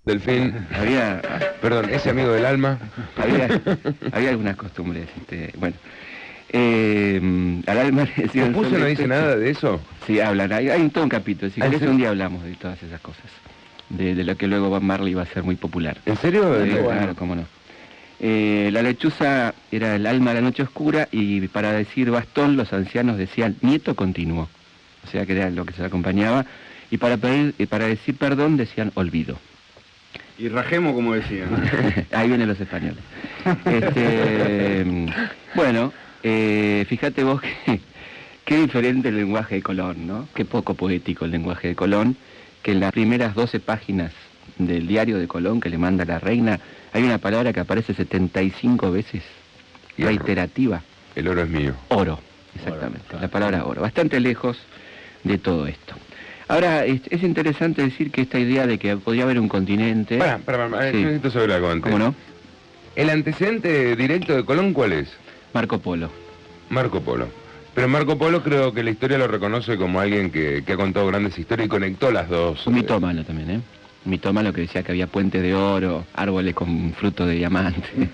Delfín. Había, Perdón, ese amigo del alma. había algunas costumbres, bueno. Al alma le decían... ¿Puso no dice nada de eso? Sí, hablan, hay todo un capítulo, si querés un día hablamos de todas esas cosas. De lo que luego Bob Marley va a ser muy popular. ¿En serio? Claro, cómo no. La lechuza era el alma de la noche oscura y para decir bastón los ancianos decían nieto continuo. O sea que era lo que se acompañaba. Y para decir perdón decían olvido. Y rajemos como decían. Ahí vienen los españoles. Bueno, fíjate vos que qué diferente el lenguaje de Colón, ¿no? Qué poco poético el lenguaje de Colón, que en las primeras 12 páginas del diario de Colón que le manda la reina, hay una palabra que aparece 75 veces, reiterativa. El oro es mío. Oro, exactamente, oro, la palabra oro, bastante lejos de todo esto. Ahora, es interesante decir que esta idea de que podía haber un continente... Para, sí. necesito sobre algo antes. ¿Cómo no? ¿El antecedente directo de Colón cuál es? Marco Polo. Marco Polo. Pero Marco Polo creo que la historia lo reconoce como alguien que ha contado grandes historias y conectó las dos. Un mitómano también, ¿eh? Un mitómano que decía que había puentes de oro, árboles con fruto de diamante.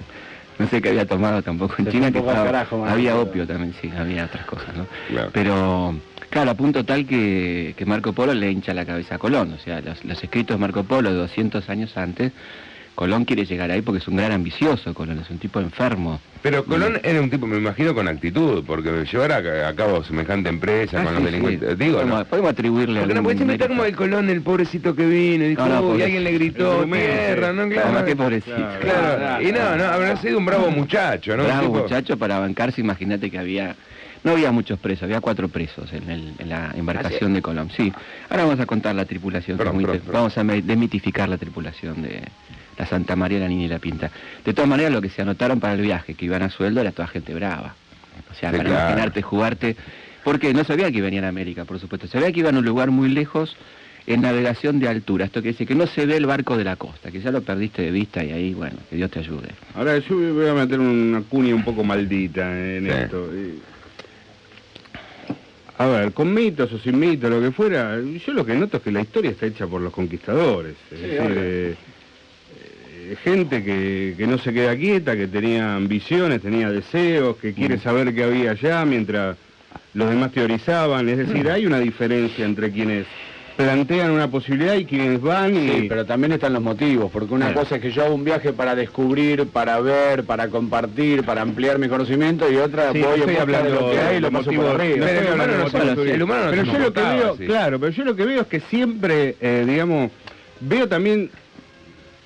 No sé qué había tomado tampoco en China, que estaba, carajo, había opio también, sí, había otras cosas, ¿no? Claro. Pero, claro, a punto tal que Marco Polo le hincha la cabeza a Colón. O sea, los escritos de Marco Polo de 200 años antes, Colón quiere llegar ahí porque es un gran ambicioso, Colón es un tipo enfermo. Pero Colón era un tipo, me imagino, con actitud, porque llevar a cabo semejante empresa con los delincuentes... Sí. Digo, podemos atribuirle... Porque no puede ser como el Colón, el pobrecito que vino, y dijo, y alguien le gritó, tierra, ¿no? Claro. No, qué pobrecito. Claro. Y no, habrá sido un bravo muchacho, ¿no? Bravo muchacho para bancarse, imagínate que no había muchos presos, había 4 presos en la embarcación de Colón. Sí, ahora vamos a contar la tripulación, vamos a demitificar la tripulación de la Santa María, la Niña y la Pinta. De todas maneras, lo que se anotaron para el viaje, que iban a sueldo, era toda gente brava. O sea, sí, para imaginarte, jugarte... Porque no sabía que venían a América, por supuesto. Sabía que iban a un lugar muy lejos en navegación de altura. Esto quiere decir que no se ve el barco de la costa, que ya lo perdiste de vista y ahí, bueno, que Dios te ayude. Ahora yo voy a meter una cuña un poco maldita en esto. A ver, con mitos o sin mitos, lo que fuera, yo lo que noto es que la historia está hecha por los conquistadores. Es decir, gente que no se queda quieta, que tenía ambiciones, tenía deseos, que quiere saber qué había allá mientras los demás teorizaban. Es decir, hay una diferencia entre quienes plantean una posibilidad y quienes van y... Sí, pero también están los motivos, porque una cosa es que yo hago un viaje para descubrir, para ver, para compartir, para ampliar mi conocimiento, y otra voy a hablar de lo que hay y lo paso por arriba. El humano no pero yo lo que veo, claro, pero yo lo que veo es que siempre, digamos, veo también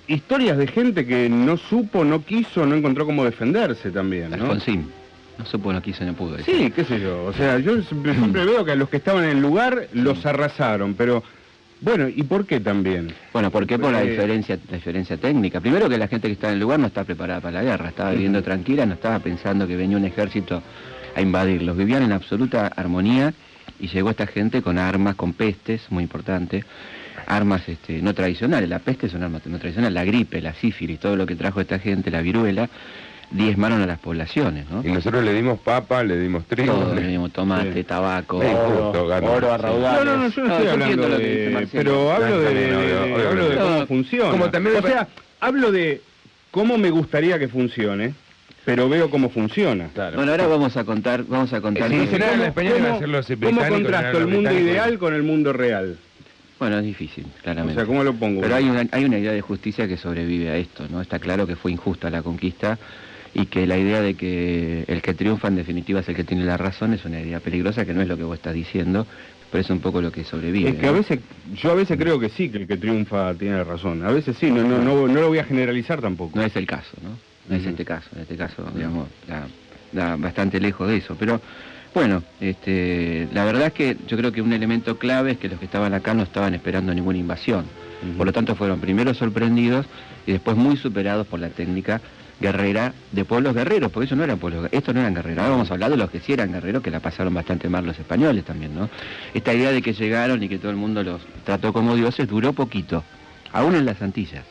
historias de gente que no supo, no quiso, no encontró cómo defenderse también, ¿no? Alfonsín. No supo, no quiso, no pudo. Sí, qué sé yo. O sea, yo siempre veo que a los que estaban en el lugar los arrasaron, pero... Bueno, ¿y por qué también? Bueno, ¿por qué? Por la diferencia técnica. Primero que la gente que está en el lugar no está preparada para la guerra, estaba viviendo tranquila, no estaba pensando que venía un ejército a invadirlos. Vivían en absoluta armonía y llegó esta gente con armas, con pestes, muy importante, armas no tradicionales. La peste es un arma no tradicional, la gripe, la sífilis, todo lo que trajo esta gente, la viruela, diezmaron a las poblaciones, ¿no? Y nosotros le dimos papa, le dimos trigo, todo, le dimos tomate, tabaco, oro a raudales. No, yo no estoy hablando de... Pero hablo de cómo funciona. Como también o sea, hablo de cómo me gustaría que funcione, pero veo cómo funciona. Claro. Bueno, ahora vamos a contar... ¿Cómo contrasto el mundo ideal con el mundo real? Bueno, es difícil, claramente. O sea, ¿cómo lo pongo? Pero hay una idea de justicia que sobrevive a esto, ¿no? Está claro que fue injusta la conquista y que la idea de que el que triunfa en definitiva es el que tiene la razón es una idea peligrosa, que no es lo que vos estás diciendo, pero es un poco lo que sobrevive. Es que yo a veces creo que sí, que el que triunfa tiene razón. A veces sí, no lo voy a generalizar tampoco. No es el caso, ¿no? No es este caso. En este caso, digamos, da bastante lejos de eso. Pero, bueno, la verdad es que yo creo que un elemento clave es que los que estaban acá no estaban esperando ninguna invasión. Por lo tanto, fueron primero sorprendidos y después muy superados por la técnica guerrera de pueblos guerreros, porque eso no eran pueblos, estos no eran guerreros. Ahora vamos a hablar de los que sí eran guerreros, que la pasaron bastante mal los españoles también, ¿no? Esta idea de que llegaron y que todo el mundo los trató como dioses duró poquito, aún en las Antillas.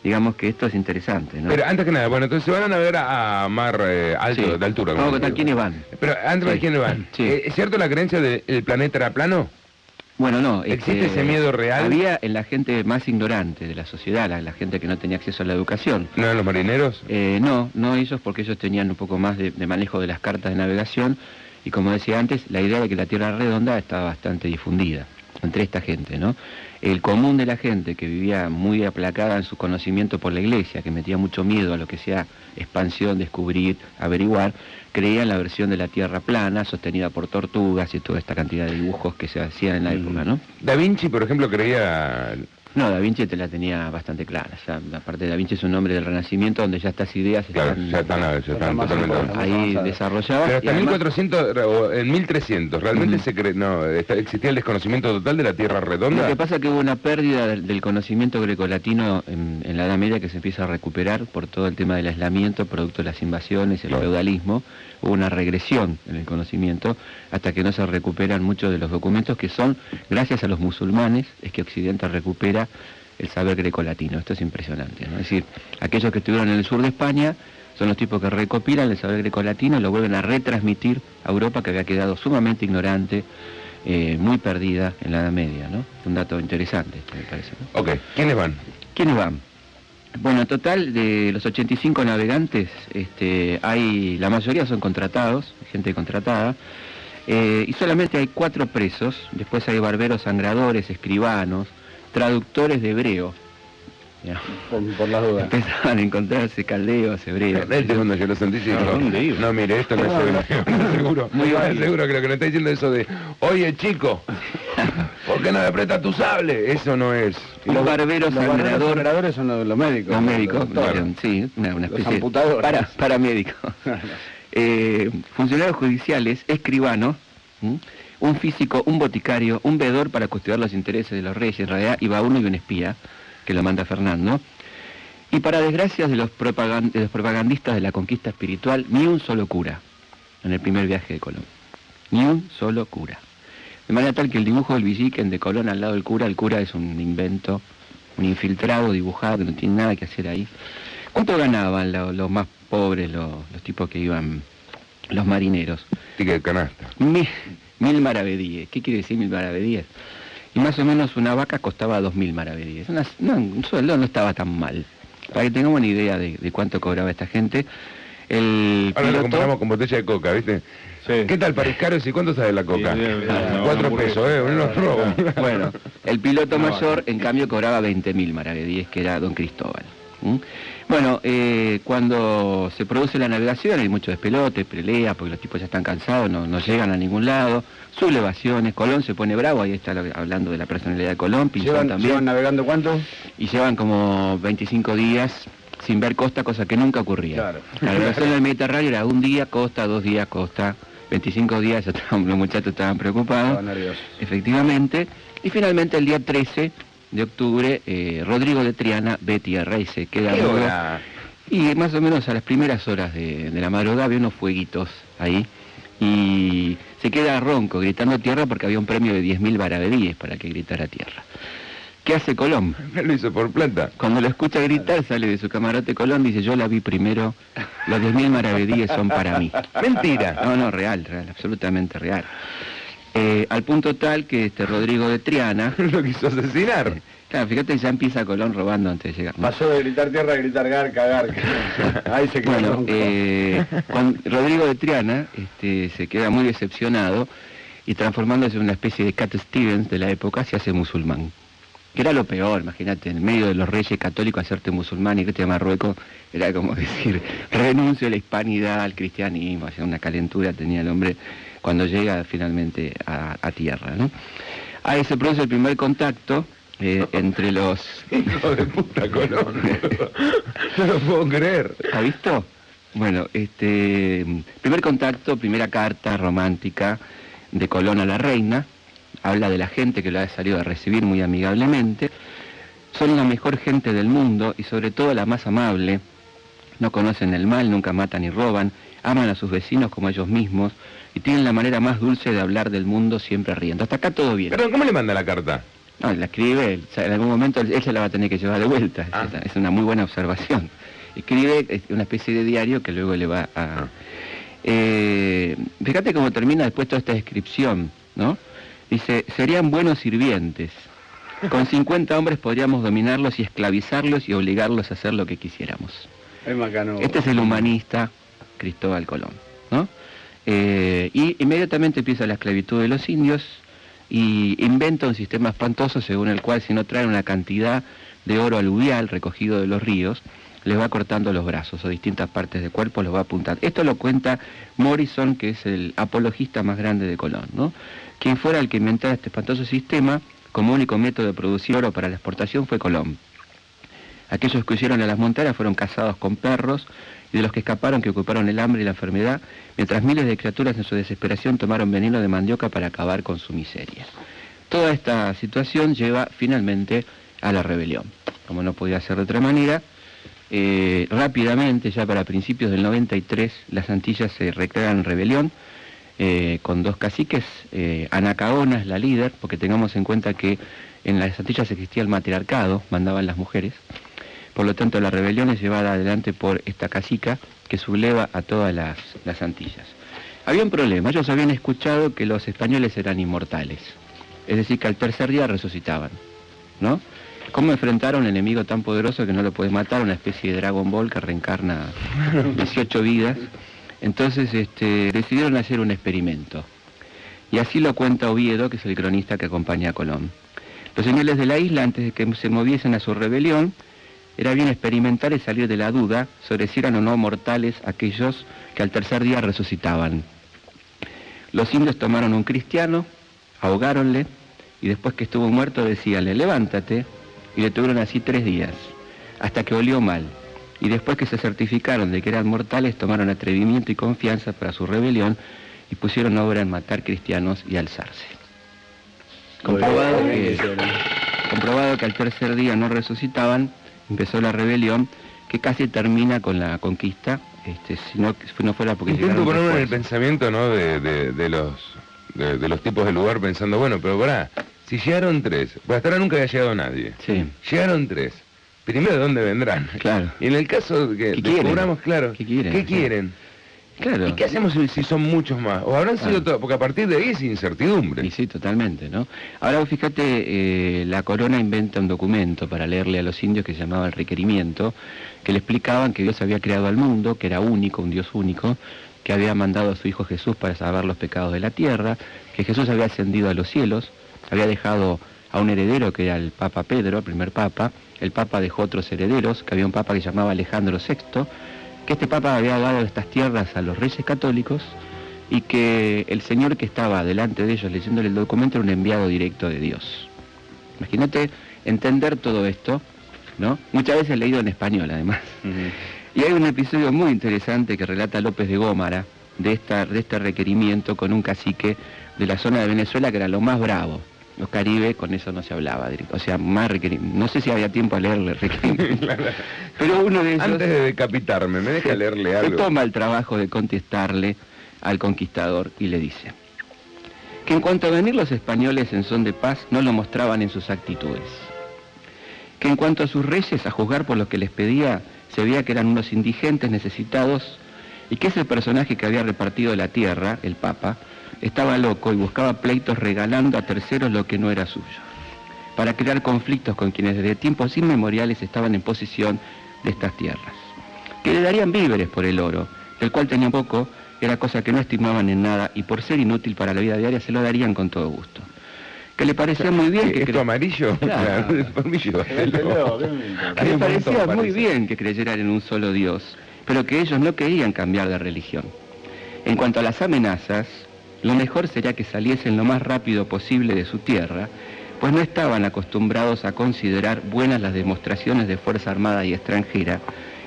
Digamos que esto es interesante, ¿no? Pero antes que nada, bueno, entonces van a ver a mar alto, sí, de altura. Vamos a contar quiénes van. Pero antes de quiénes van. Sí. ¿Es cierto la creencia del planeta era plano? Bueno, no. ¿Existe ese miedo real? Había en la gente más ignorante de la sociedad, la gente que no tenía acceso a la educación. ¿No eran los marineros? No ellos, porque ellos tenían un poco más de manejo de las cartas de navegación, y como decía antes, la idea de que la Tierra es redonda estaba bastante difundida entre esta gente, ¿no? El común de la gente que vivía muy aplacada en su conocimiento por la Iglesia, que metía mucho miedo a lo que sea expansión, descubrir, averiguar, creía en la versión de la Tierra plana, sostenida por tortugas y toda esta cantidad de dibujos que se hacían en la época, ¿no? Da Vinci, por ejemplo, creía... No, Da Vinci te la tenía bastante clara. Ya, aparte, Da Vinci es un hombre del Renacimiento donde ya estas ideas están totalmente ahí desarrolladas. Pero hasta además, 1400, o en 1300, ¿realmente existía el desconocimiento total de la Tierra redonda? Lo que pasa es que hubo una pérdida del conocimiento grecolatino en la Edad Media que se empieza a recuperar por todo el tema del aislamiento, producto de las invasiones, el feudalismo. Hubo una regresión en el conocimiento hasta que no se recuperan muchos de los documentos que son, gracias a los musulmanes, es que Occidente recupera el saber grecolatino. Esto es impresionante, ¿no? Es decir, aquellos que estuvieron en el sur de España son los tipos que recopilan el saber grecolatino y lo vuelven a retransmitir a Europa, que había quedado sumamente ignorante, muy perdida en la Edad Media, ¿no? Un dato interesante, me parece, ¿no? Ok, ¿quiénes van? ¿Quiénes van? Bueno, en total de los 85 navegantes, la mayoría son contratados, gente contratada, y solamente hay 4 presos. Después hay barberos, sangradores, escribanos, traductores de hebreo. Por las dudas. Empezaban a encontrarse caldeos, hebreos. Cuando yo lo sentí, no, mire, esto no es hebreo, seguro. Muy no, válido. seguro que lo que nos está diciendo es eso de, oye chico, ¿por qué no me prestas tu sable? Eso no es. Los barberos, sangradores son los médicos. Los médicos, claro. Sí, una especie Los amputadores. de paramédicos. Funcionarios judiciales, escribanos, un físico, un boticario, un veedor para custodiar los intereses de los reyes. En realidad iba uno y un espía, que lo manda Fernando. Y para desgracia de los propagandistas de la conquista espiritual, ni un solo cura en el primer viaje de Colón. Ni un solo cura. De manera tal que el dibujo del Villiquen de Colón al lado del cura, el cura es un invento, un infiltrado dibujado que no tiene nada que hacer ahí. ¿Cuánto ganaban los más pobres, los tipos que iban, los marineros? Ticket canasta. 1000 maravedíes. ¿Qué quiere decir 1000 maravedíes? Y más o menos una vaca costaba 2000 maravedíes. Un sueldo no estaba tan mal. Para que tengamos una idea de cuánto cobraba esta gente. Ahora lo comparamos con botella de coca, ¿viste? Sí. ¿Qué tal, París Caros? ¿Y cuánto sale la coca? 4 pesos, unos robos. Bueno, el piloto mayor, en cambio, cobraba 20.000 maravedíes, que era don Cristóbal. Bueno, cuando se produce la navegación hay mucho despelote, pelea, porque los tipos ya están cansados, no llegan a ningún lado, sublevaciones, Colón se pone bravo, ahí está hablando de la personalidad de Colón, Pinzón también. ¿Llevan navegando cuánto? Y llevan como 25 días sin ver costa, cosa que nunca ocurría. Claro. La navegación del Mediterráneo era un día costa, 2 días costa, 25 días, los muchachos estaban preocupados. Estaban nerviosos. Efectivamente, y finalmente el día 13 de octubre, Rodrigo de Triana ve tierra y se queda mudo. Y más o menos a las primeras horas de la madrugada había unos fueguitos ahí y se queda ronco gritando tierra porque había un premio de 10.000 maravedíes para que gritara tierra. ¿Qué hace Colón? Lo hizo por plata. Cuando lo escucha gritar, sale de su camarote Colón, dice, yo la vi primero, los 10.000 maravedíes son para mí. Mentira. No, real, absolutamente real. Al punto tal que Rodrigo de Triana... Lo quiso asesinar. Claro, fíjate, ya empieza Colón robando antes de llegar, ¿no? Pasó de gritar tierra a gritar garca. Ahí se quedó. Bueno, Rodrigo de Triana se queda muy decepcionado y transformándose en una especie de Cat Stevens de la época, se hace musulmán. Que era lo peor, imagínate, en medio de los reyes católicos hacerte musulmán y irte a Marruecos, era como decir, renuncio a la hispanidad, al cristianismo, o sea, una calentura tenía el hombre cuando llega finalmente a tierra, ¿no? Ahí se produce el primer contacto entre los... Hijo de puta, Colón. No lo puedo creer. ¿Ha visto? Bueno, primer contacto, primera carta romántica de Colón a la reina, habla de la gente que lo ha salido a recibir muy amigablemente, son la mejor gente del mundo y sobre todo la más amable, no conocen el mal, nunca matan ni roban, aman a sus vecinos como ellos mismos y tienen la manera más dulce de hablar del mundo siempre riendo. Hasta acá todo bien. Perdón, ¿cómo le manda la carta? No, la escribe él, o sea, en algún momento él se la va a tener que llevar de vuelta, es una muy buena observación. Escribe una especie de diario que luego le va a... fíjate cómo termina después toda esta descripción, ¿no? Dice, serían buenos sirvientes. Con 50 hombres podríamos dominarlos y esclavizarlos y obligarlos a hacer lo que quisiéramos. Este es el humanista Cristóbal Colón, ¿no? Y inmediatamente empieza la esclavitud de los indios y inventa un sistema espantoso según el cual si no traen una cantidad de oro aluvial recogido de los ríos, les va cortando los brazos o distintas partes del cuerpo los va apuntando. Esto lo cuenta Morrison, que es el apologista más grande de Colón, ¿no? Quien fuera el que inventara este espantoso sistema como único método de producir oro para la exportación fue Colón. Aquellos que huyeron a las montañas fueron cazados con perros, y de los que escaparon que ocuparon el hambre y la enfermedad, mientras miles de criaturas en su desesperación tomaron veneno de mandioca para acabar con su miseria. Toda esta situación lleva finalmente a la rebelión. Como no podía ser de otra manera, rápidamente, ya para principios del 93, las Antillas se recrean en rebelión, con 2 caciques. Anacaona es la líder, porque tengamos en cuenta que en las Antillas existía el matriarcado, mandaban las mujeres. Por lo tanto, la rebelión es llevada adelante por esta cacica que subleva a todas las Antillas. Había un problema, ellos habían escuchado que los españoles eran inmortales, es decir, que al tercer día resucitaban, ¿no? ¿Cómo enfrentar a un enemigo tan poderoso que no lo puede matar, una especie de Dragon Ball que reencarna 18 vidas? Entonces decidieron hacer un experimento. Y así lo cuenta Oviedo, que es el cronista que acompaña a Colón. Los señores de la isla, antes de que se moviesen a su rebelión, era bien experimentar y salir de la duda sobre si eran o no mortales aquellos que al tercer día resucitaban. Los indios tomaron un cristiano, ahogáronle, y después que estuvo muerto decíanle, levántate, y le tuvieron así 3 días, hasta que olió mal. Y después que se certificaron de que eran mortales, tomaron atrevimiento y confianza para su rebelión y pusieron obra en matar cristianos y alzarse. Comprobado que al tercer día no resucitaban, empezó la rebelión que casi termina con la conquista, si no fuera porque intento ponerme en el pensamiento, ¿no?, de los tipos del lugar, pensando, bueno, pero pará, si llegaron 3, pues hasta ahora nunca había llegado nadie. Sí. Llegaron 3. Primero, ¿de dónde vendrán? Claro. Y en el caso que descubramos, claro, ¿qué quieren? ¿Qué quieren? Claro. ¿Y qué hacemos si son muchos más? ¿O habrán sido todos? Porque a partir de ahí es incertidumbre. Y sí, totalmente, ¿no? Ahora vos fíjate, la corona inventa un documento para leerle a los indios que se llamaba el requerimiento, que le explicaban que Dios había creado al mundo, que era único, un Dios único, que había mandado a su Hijo Jesús para salvar los pecados de la tierra, que Jesús había ascendido a los cielos, había dejado a un heredero que era el Papa Pedro, el primer Papa. El Papa dejó otros herederos, que había un Papa que se llamaba Alejandro VI, que este Papa había dado estas tierras a los reyes católicos y que el señor que estaba delante de ellos leyéndole el documento era un enviado directo de Dios. Imagínate entender todo esto, ¿no? Muchas veces leído en español, además. Y hay un episodio muy interesante que relata López de Gómara de este requerimiento con un cacique de la zona de Venezuela que era lo más bravo. Los Caribe, con eso no se hablaba, o sea, más requerimiento. No sé si había tiempo a leerle requerimiento. Pero uno de ellos... Antes de decapitarme, ¿me deja leerle algo? Se toma el trabajo de contestarle al conquistador y le dice que en cuanto a venir los españoles en son de paz, no lo mostraban en sus actitudes. Que en cuanto a sus reyes, a juzgar por lo que les pedía, se veía que eran unos indigentes necesitados y que ese personaje que había repartido la tierra, el Papa, estaba loco y buscaba pleitos regalando a terceros lo que no era suyo, para crear conflictos con quienes desde tiempos inmemoriales estaban en posesión de estas tierras, que le darían víveres por el oro, del cual tenían poco, era cosa que no estimaban en nada y por ser inútil para la vida diaria se lo darían con todo gusto. Que le parecía muy bien que... ¿Esto amarillo? Claro. Le parecía muy bien que creyeran en un solo Dios, pero que ellos no querían cambiar de religión. En cuanto a las amenazas, lo mejor sería que saliesen lo más rápido posible de su tierra, pues no estaban acostumbrados a considerar buenas las demostraciones de fuerza armada y extranjera,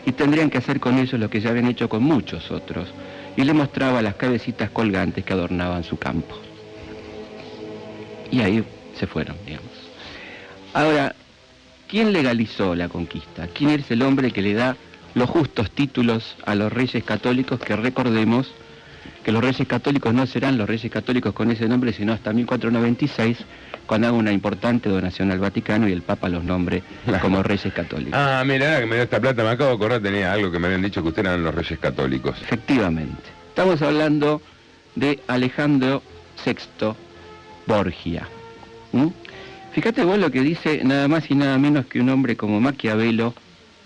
y tendrían que hacer con ellos lo que ya habían hecho con muchos otros, y le mostraba las cabecitas colgantes que adornaban su campo. Y ahí se fueron, digamos. Ahora, ¿quién legalizó la conquista? ¿Quién es el hombre que le da los justos títulos a los reyes católicos? Que recordemos que los reyes católicos no serán los reyes católicos con ese nombre, sino hasta 1496, cuando haga una importante donación al Vaticano y el Papa los nombre como reyes católicos. Ah, mira, que me dio esta plata, me acabo de acordar, tenía algo que me habían dicho que ustedes eran los reyes católicos. Efectivamente. Estamos hablando de Alejandro VI, Borgia. Fíjate vos lo que dice nada más y nada menos que un hombre como Maquiavelo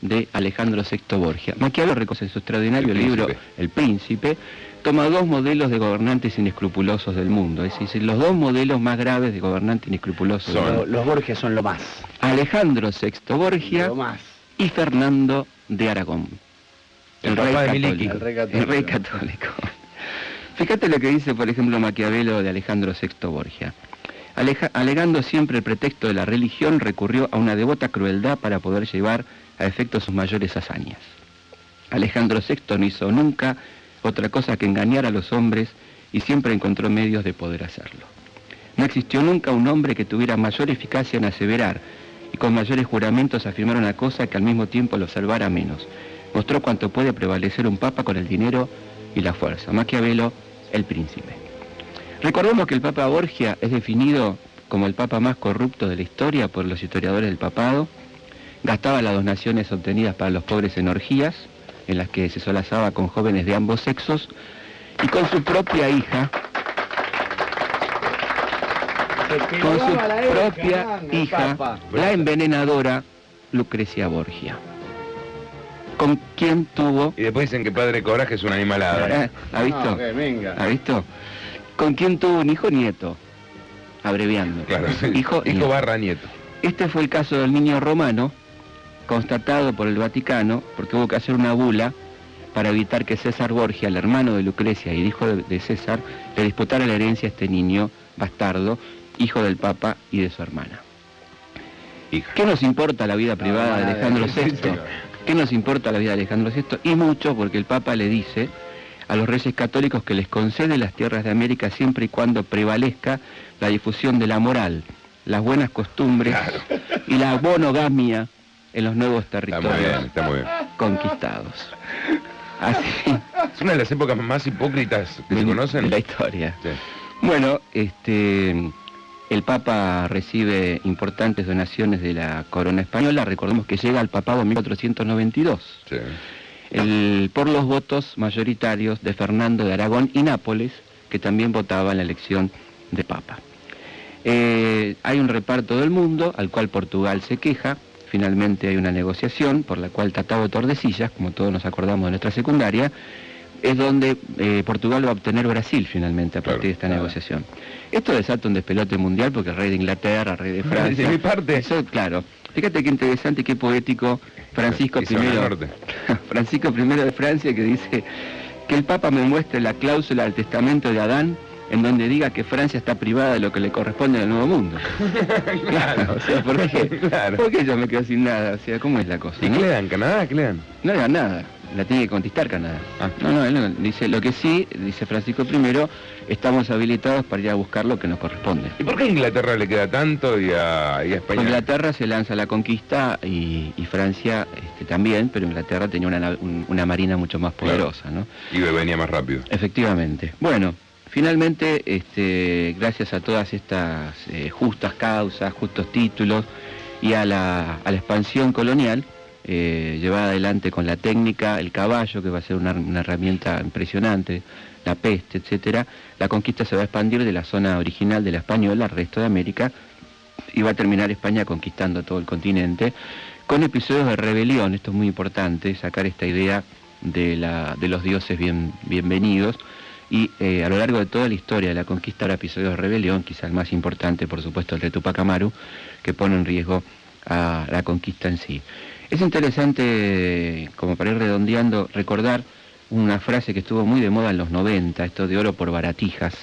de Alejandro VI Borgia. Maquiavelo recoge en su extraordinario libro El Príncipe, toma dos modelos de gobernantes inescrupulosos del mundo, es decir, los dos modelos más graves de gobernantes inescrupulosos del mundo. Los Borgia son lo más. Alejandro VI Borgia y Fernando de Aragón. El rey católico. Fíjate lo que dice, por ejemplo, Maquiavelo de Alejandro VI Borgia. Alegando siempre el pretexto de la religión, recurrió a una devota crueldad para poder llevar a efecto sus mayores hazañas. Alejandro VI no hizo nunca otra cosa que engañar a los hombres y siempre encontró medios de poder hacerlo. No existió nunca un hombre que tuviera mayor eficacia en aseverar y con mayores juramentos afirmar una cosa que al mismo tiempo lo salvara menos. Mostró cuánto puede prevalecer un papa con el dinero y la fuerza. Maquiavelo, El Príncipe. Recordemos que el Papa Borgia es definido como el papa más corrupto de la historia por los historiadores del papado. Gastaba las donaciones obtenidas para los pobres en orgías, en las que se solazaba con jóvenes de ambos sexos, y con su propia hija, la envenenadora Lucrecia Borgia. ¿Con quién tuvo? Y después dicen que Padre Coraje es una animalada. ¿Ha visto? No, venga. ¿Ha visto? ¿Con quién tuvo un hijo nieto? Abreviando. Claro, sí. Hijo barra nieto. Este fue el caso del niño romano, constatado por el Vaticano, porque hubo que hacer una bula para evitar que César Borgia, el hermano de Lucrecia y el hijo de César, le disputara la herencia a este niño bastardo, hijo del Papa y de su hermana. Hija. ¿Qué nos importa la vida privada de Alejandro VI? ¿Qué nos importa la vida de Alejandro VI? Y mucho, porque el Papa le dice a los reyes católicos que les concede las tierras de América siempre y cuando prevalezca la difusión de la moral, las buenas costumbres y la monogamia en los nuevos territorios está muy bien. conquistados. Así Es una de las épocas más hipócritas que se conocen en la historia. Sí. Bueno, el Papa recibe importantes donaciones de la corona española. Recordemos que llega al papado en 1492. Sí. Por los votos mayoritarios de Fernando de Aragón y Nápoles, que también votaba en la elección de Papa. Hay un reparto del mundo al cual Portugal se queja. Finalmente hay una negociación por la cual Tratado Tordesillas, como todos nos acordamos de nuestra secundaria, es donde Portugal va a obtener Brasil finalmente a partir de esta negociación. Esto desata un despelote mundial porque el rey de Inglaterra, el rey de Francia... De mi parte. Eso, claro. Fíjate qué interesante y qué poético Francisco I. Francisco I de Francia, que dice que el Papa me muestre la cláusula del testamento de Adán en donde diga que Francia está privada de lo que le corresponde al Nuevo Mundo. Claro, o sea, ¿por qué? Claro. ¿Por qué yo me quedo sin nada? O sea, ¿cómo es la cosa? ¿Y qué le dan? ¿Canadá? ¿Qué le dan? No le dan nada, la tiene que conquistar Canadá. No, él no, dice, lo que sí, dice Francisco I, estamos habilitados para ir a buscar lo que nos corresponde. ¿Y por qué a Inglaterra le queda tanto y a España? Inglaterra se lanza a la conquista y Francia también, pero Inglaterra tenía una marina mucho más poderosa, ¿no? Y venía más rápido. Efectivamente. Bueno, finalmente, gracias a todas estas justas causas, justos títulos y a la expansión colonial, llevada adelante con la técnica, el caballo, que va a ser una herramienta impresionante, la peste, etcétera, la conquista se va a expandir de la zona original de la Española al resto de América y va a terminar España conquistando todo el continente, con episodios de rebelión. Esto es muy importante, sacar esta idea de los dioses bienvenidos. Y a lo largo de toda la historia de la conquista habrá episodios de rebelión, quizá el más importante, por supuesto, el de Tupac Amaru, que pone en riesgo a la conquista en sí. Es interesante, como para ir redondeando, recordar una frase que estuvo muy de moda en los 90, esto de oro por baratijas,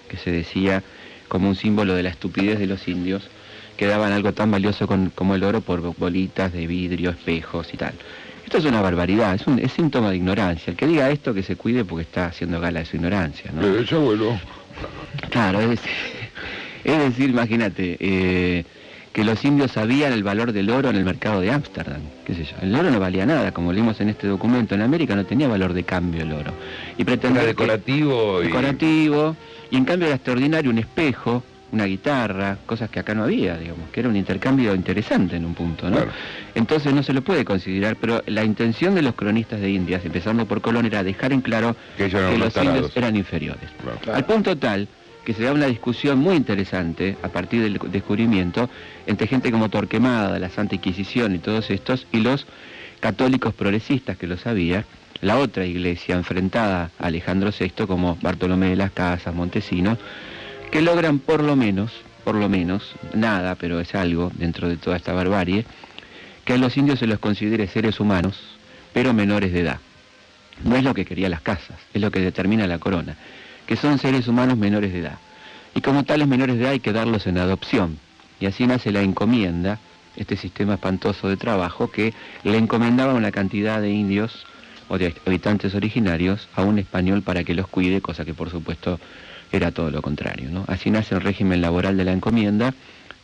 que se decía como un símbolo de la estupidez de los indios, que daban algo tan valioso como el oro por bolitas de vidrio, espejos y tal. Esto es una barbaridad, es síntoma de ignorancia. El que diga esto, que se cuide porque está haciendo gala de su ignorancia, ¿no? Yo vuelvo. Claro, es decir, imagínate, que los indios sabían el valor del oro en el mercado de Ámsterdam, qué sé yo. El oro no valía nada, como leímos en este documento. En América no tenía valor de cambio el oro. Y pretendía era decorativo. Y en cambio era extraordinario un espejo, una guitarra, cosas que acá no había, digamos, que era un intercambio interesante en un punto, ¿no? Claro. Entonces no se lo puede considerar, pero la intención de los cronistas de Indias, empezando por Colón, era dejar en claro que los indios eran inferiores. Claro. Al punto tal que se da una discusión muy interesante a partir del descubrimiento entre gente como Torquemada, la Santa Inquisición y todos estos, y los católicos progresistas que lo sabía, la otra iglesia enfrentada a Alejandro VI como Bartolomé de las Casas, Montesinos, que logran por lo menos, nada, pero es algo dentro de toda esta barbarie, que a los indios se los considere seres humanos, pero menores de edad. No es lo que querían las casas, es lo que determina la corona, que son seres humanos menores de edad. Y como tales menores de edad hay que darlos en adopción. Y así nace la encomienda, este sistema espantoso de trabajo que le encomendaba una cantidad de indios o de habitantes originarios a un español para que los cuide, cosa que por supuesto era todo lo contrario, ¿no? Así nace el régimen laboral de la encomienda,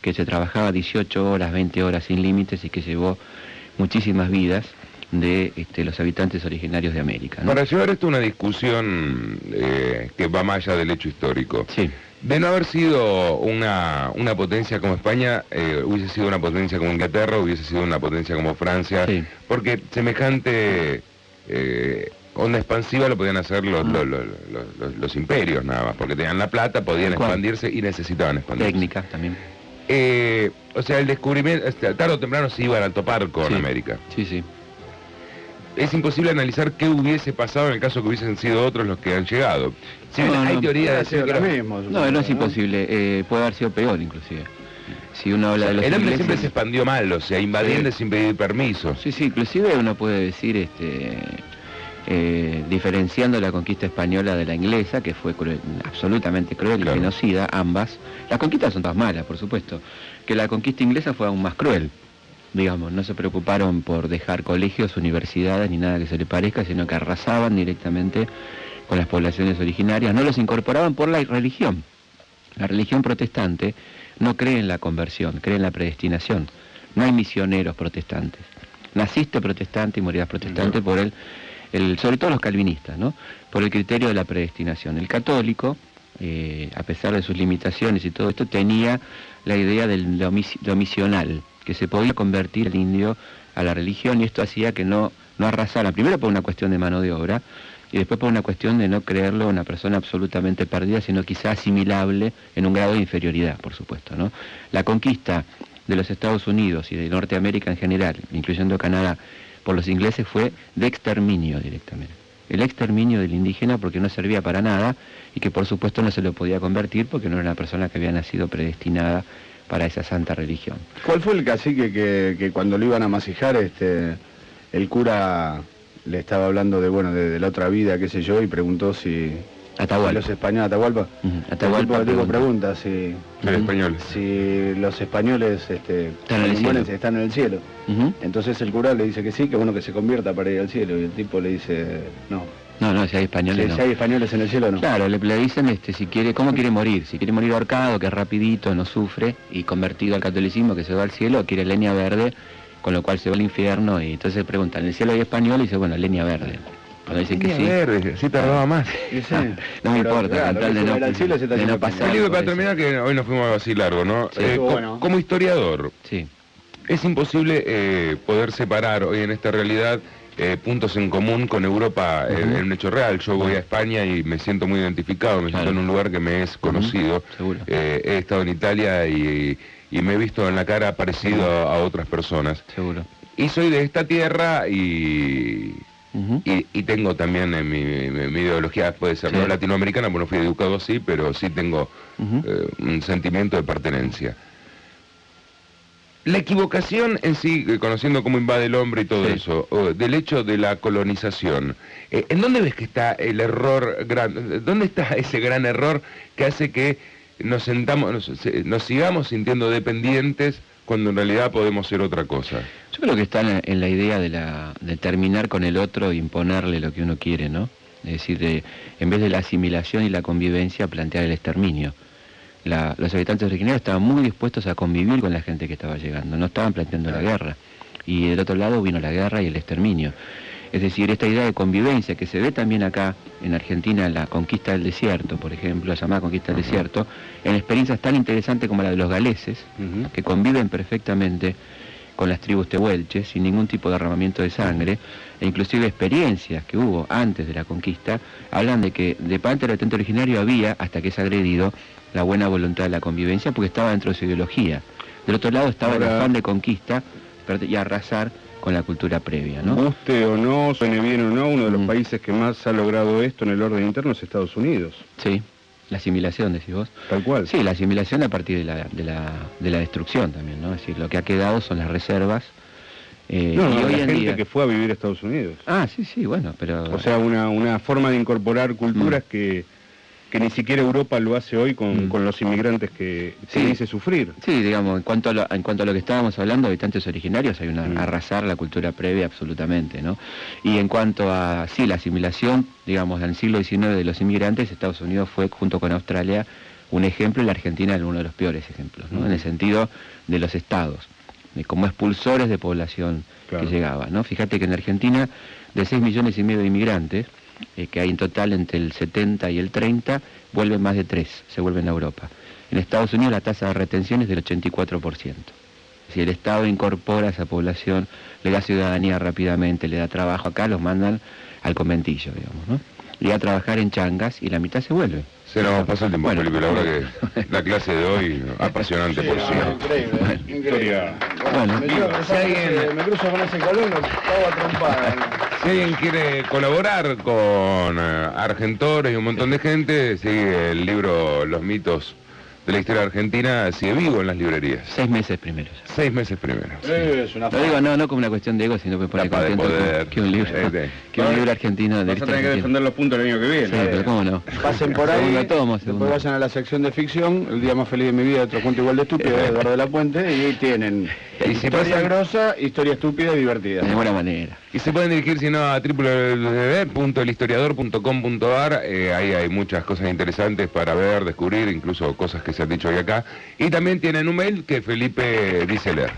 que se trabajaba 18 horas, 20 horas sin límites y que llevó muchísimas vidas de los habitantes originarios de América, ¿no? Para llevar esto a una discusión que va más allá del hecho histórico. Sí. De no haber sido una potencia como España, hubiese sido una potencia como Inglaterra, hubiese sido una potencia como Francia, Sí. porque semejante onda expansiva lo podían hacer los imperios nada más, porque tenían la plata, podían expandirse y necesitaban expandirse. Técnica también. O sea, el descubrimiento, tarde o temprano se iban a topar con Sí. América. Sí, sí. Es imposible analizar qué hubiese pasado en el caso que hubiesen sido otros los que han llegado. Si bien hay teoría de decir que lo los- mismo. No es imposible, puede haber sido peor inclusive. Si uno habla de los el hombre ingleses- siempre se expandió mal, o sea, invadiendo sin pedir permiso. Sí, inclusive uno puede decir, diferenciando la conquista española de la inglesa, que fue absolutamente cruel Claro. y genocida, ambas. Las conquistas son todas malas, por supuesto. Que la conquista inglesa fue aún más cruel. Digamos, no se preocuparon por dejar colegios, universidades, ni nada que se le parezca, sino que arrasaban directamente con las poblaciones originarias, no los incorporaban por la religión. La religión protestante no cree en la conversión, cree en la predestinación. No hay misioneros protestantes. Naciste protestante y morirás protestante por sobre todo los calvinistas, ¿no? Por el criterio de la predestinación. El católico, a pesar de sus limitaciones y todo esto, tenía la idea de lo misional, que se podía convertir el indio a la religión, y esto hacía que no arrasaran, primero por una cuestión de mano de obra, y después por una cuestión de no creerlo una persona absolutamente perdida, sino quizá asimilable en un grado de inferioridad, por supuesto, ¿no? La conquista de los Estados Unidos y de Norteamérica en general, incluyendo Canadá, por los ingleses fue de exterminio directamente. El exterminio del indígena porque no servía para nada y que por supuesto no se lo podía convertir porque no era una persona que había nacido predestinada para esa santa religión. ¿Cuál fue el cacique que cuando lo iban a masijar, el cura le estaba hablando de la otra vida, qué sé yo, y preguntó si Atahualpa. los españoles, Atahualpa, Atahualpa pregunta si El español. los españoles Están en el cuando mueren, cielo. están en el cielo. Ujú. Entonces el cura le dice que sí, que bueno que se convierta para ir al cielo, y el tipo le dice no. No, si hay españoles Si no. hay españoles en el cielo, no. Claro, le dicen si quiere, cómo quiere morir, si quiere morir ahorcado, que es rapidito, no sufre, y convertido al catolicismo, que se va al cielo, o quiere leña verde, con lo cual se va al infierno, y entonces preguntan, ¿en el cielo hay español? Y dice, bueno, leña verde. Cuando dicen que sí, Verde, sí tardaba más. Y sí, no me pero, importa, claro, con tal de que se no, va al cielo, se está de no haciendo pasar. Felipe, por para eso. terminar, que hoy nos fuimos así largo, ¿no? Sí, estuvo bueno. Como historiador, Sí, es imposible poder separar hoy en esta realidad puntos en común con Europa en un hecho real. Yo voy a España y me siento muy identificado, me siento Claro. en un lugar que me es conocido. seguro. He estado en Italia y me he visto en la cara parecido a otras personas. seguro. Y soy de esta tierra y tengo también en mi ideología, puede ser Sí. no latinoamericana, porque no fui educado así, pero sí tengo un sentimiento de pertenencia. La equivocación en sí, conociendo cómo invade el hombre y todo Sí. eso, del hecho de la colonización, ¿en dónde ves que está el error grande? ¿Dónde está ese gran error que hace que nos sigamos sintiendo dependientes cuando en realidad podemos ser otra cosa? Yo creo que está en la idea de terminar con el otro e imponerle lo que uno quiere, ¿no? Es decir, en vez de la asimilación y la convivencia, plantear el exterminio. Los habitantes originarios estaban muy dispuestos a convivir con la gente que estaba llegando, no estaban planteando la guerra. Y del otro lado vino la guerra y el exterminio. Es decir, esta idea de convivencia que se ve también acá en Argentina en la conquista del desierto, por ejemplo, la llamada conquista del desierto, en experiencias tan interesantes como la de los galeses, que conviven perfectamente con las tribus tehuelches, sin ningún tipo de derramamiento de sangre, e inclusive experiencias que hubo antes de la conquista, hablan de que de parte del habitante originario había, hasta que es agredido, la buena voluntad de la convivencia, porque estaba dentro de su ideología. Del otro lado estaba el afán de conquista y arrasar con la cultura previa, ¿no? Guste o no, suene bien o no, uno de los países que más ha logrado esto en el orden interno es Estados Unidos. Sí, la asimilación, decís vos. Tal cual. Sí, la asimilación a partir de la destrucción también, ¿no? Es decir, lo que ha quedado son las reservas. No, y la hoy en gente día... que fue a vivir a Estados Unidos. Ah, sí, bueno, pero... O sea, una forma de incorporar culturas que ni siquiera Europa lo hace hoy con los inmigrantes que se dice sufrir. Sí, digamos, en cuanto a lo que estábamos hablando, habitantes originarios, hay una arrasar la cultura previa absolutamente, ¿no? Y en cuanto a, sí, la asimilación, digamos, en el siglo XIX de los inmigrantes, Estados Unidos fue, junto con Australia, un ejemplo, y la Argentina era uno de los peores ejemplos, ¿no? En el sentido de los estados, de como expulsores de población que llegaba, ¿no? Fíjate que en Argentina, de 6,5 millones de inmigrantes, que hay en total entre el 70 y el 30, vuelven más de 3, se vuelven a Europa. En Estados Unidos la tasa de retención es del 84%. Si el Estado incorpora a esa población, le da ciudadanía rápidamente, le da trabajo, acá los mandan al conventillo, digamos, ¿no? Y a trabajar en changas y la mitad se vuelve. Se nos pasa el tiempo, Bueno, Felipe, la verdad que la clase de hoy, apasionante por sí. Increíble, increíble. Bueno, me cruzo con ese color, lo cago a trompada. Si alguien quiere colaborar con Argentores y un montón de gente, sigue el libro Los mitos de la historia argentina, sigue vivo en las librerías. 6 meses primero. 6 meses primero. Es una Lo digo no como una cuestión de ego, sino me pone Tapa de contento poder. que un libro, que un libro argentino de Vas a tener que argentina. defender los puntos el año que viene. Sí, pero cómo no. Pasen por ahí, Segundo tomo, después segundo. vayan a la sección de ficción, El día más feliz de mi vida, otro cuento igual de estúpido, de Eduardo de la Puente, y tienen Y si historia pasan- grosa, historia estúpida y divertida. De buena manera. Y se pueden dirigir, si no, a www.elhistoriador.com.ar. Ahí hay muchas cosas interesantes para ver, descubrir, incluso cosas que se han dicho hoy acá. Y también tienen un mail que Felipe dice leer.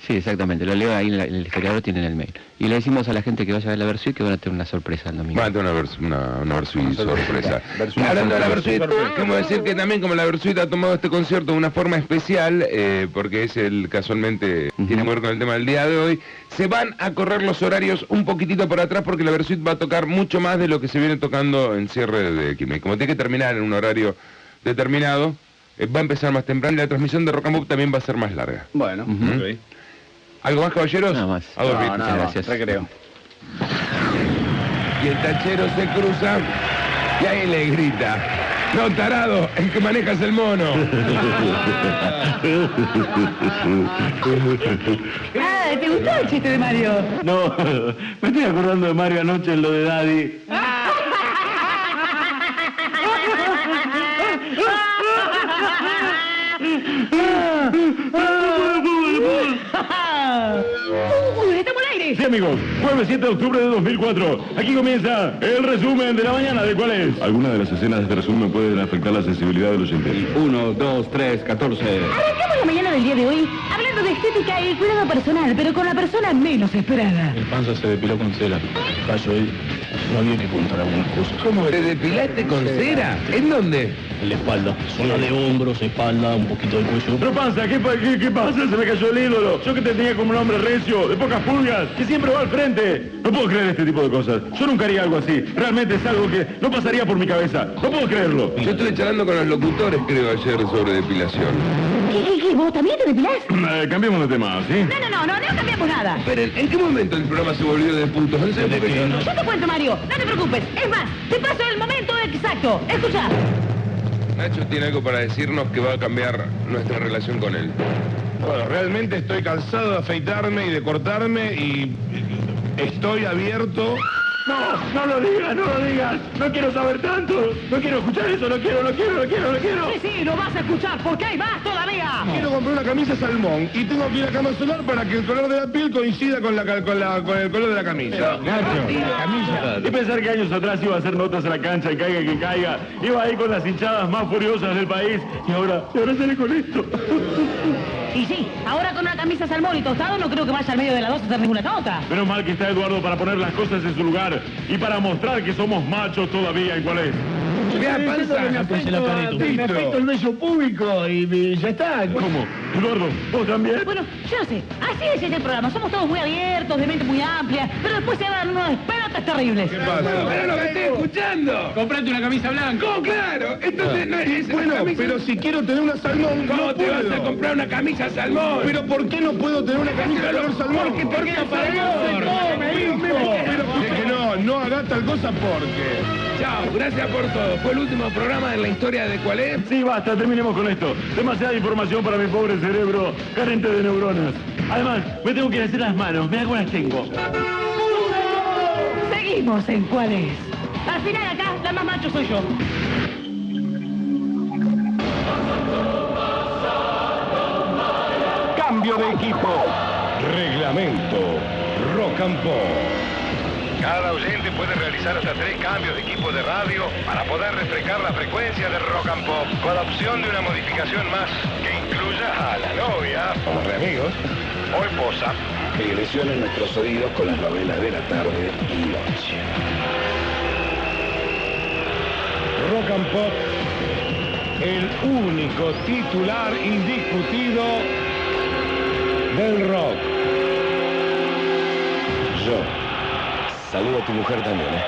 Sí, exactamente. Lo leo ahí en el historiador, tienen el mail. Y le decimos a la gente que vaya a ver la Versuit que van a tener una sorpresa el domingo. Va a tener una Versuit sorpresa. Versuit. Hablando de la Versuit, queremos decir que también como la Versuit ha tomado este concierto de una forma especial, porque es casualmente tiene que ver con el tema del día de hoy, se van a correr los horarios un poquitito por atrás porque la Versuit va a tocar mucho más de lo que se viene tocando en cierre de Quilmes. Como tiene que terminar en un horario determinado, va a empezar más temprano y la transmisión de Rock and Pop también va a ser más larga. Bueno, Ok. ¿Algo más, caballeros? Nada más. A dormir. nada más, gracias. recreo. Y el tachero se cruza y ahí le grita: no, tarado, el que manejas el mono. Ah, ¿te gustó el chiste de Mario? No, me estoy acordando de Mario anoche en lo de Daddy. ¡Estamos al aire! Sí, amigos, jueves 7 de octubre de 2004. Aquí comienza el resumen de la mañana. ¿De cuál es? Algunas de las escenas de este resumen pueden afectar la sensibilidad de los oyentes. 1, 2, 3, 14. Arrancamos la mañana del día de hoy hablando de estética y cuidado personal, pero con la persona menos esperada. El panza se depiló con cera. Cayó ahí. No había que contar algunas cosas. ¿Cómo? ¿Te depilaste con cera? ¿En dónde? En la espalda. Zona de hombros, espalda, un poquito de cuello. Pero panza, ¿qué pasa? Se me cayó el ídolo. Yo que te tenía como un hombre recio, de pocas pulgas, que siempre va al frente. No puedo creer este tipo de cosas. Yo nunca haría algo así. Realmente es algo que no pasaría por mi cabeza. No puedo creerlo. Yo estuve charlando con los locutores, creo, ayer sobre depilación. ¿Qué? ¿Vos también te depilás? Cambiemos de tema, ¿sí? No cambiamos nada. Esperen, ¿en qué momento el programa se volvió de putos? En serio, porque yo- Yo te cuento, Mario, no te preocupes. Es más, te paso el momento exacto. Escucha. Nacho tiene algo para decirnos que va a cambiar nuestra relación con él. Bueno, realmente estoy cansado de afeitarme y de cortarme y estoy abierto. No lo digas. No quiero saber tanto. No quiero escuchar eso. No quiero. Sí, lo vas a escuchar porque hay más todavía. Quiero comprar una camisa salmón y tengo que ir a cama solar para que el color de la piel coincida con el color de la camisa. Nacho, y pensar que años atrás iba a hacer notas a la cancha y caiga quien caiga. Iba ahí con las hinchadas más furiosas del país. Y ahora sale con esto. Y sí, ahora con una camisa salmón y tostado no creo que vaya al medio de la dos a hacer ninguna nota. Menos mal que está Eduardo para poner las cosas en su lugar y para mostrar que somos machos todavía. ¿Y cuál es? Mirá, panza. Me afecto el bello público y ya está. ¿Cómo? Eduardo, ¿vos también? Bueno, yo no sé, así es este programa, somos todos muy abiertos, de mente muy amplia, pero después se dan unos pelotas terribles. ¿Qué pasa? Pero lo que estoy escuchando. Comprate una camisa blanca. ¿Cómo? Claro. Entonces no es Bueno, una camisa. pero si quiero tener una salmón, ¿Cómo no te vas puedo. a comprar una camisa salmón? Pero ¿por qué no puedo tener una camisa color salmón? Porque para no se come, hijo. Pero es que no haga tal cosa porque... Chao, gracias por todo. Fue el último programa de la historia de cuál es. Sí, basta, terminemos con esto. Demasiada información para mi pobre cerebro, carente de neuronas. Además, me tengo que ir a hacer las manos, mira cómo las tengo. Seguimos en cuál es. Al final acá, la más macho soy yo. Cambio de equipo. Reglamento. Rock and Pop. Cada oyente puede realizar hasta 3 cambios de equipo de radio para poder refrescar la frecuencia de Rock and Pop, con la opción de una modificación más que incluya a la novia, Como re amigos. o esposa. Que lesionen nuestros oídos con las novelas de la tarde y noche. Rock and Pop. El único titular indiscutido del rock. Yo. Saludo a tu mujer también, ¿eh?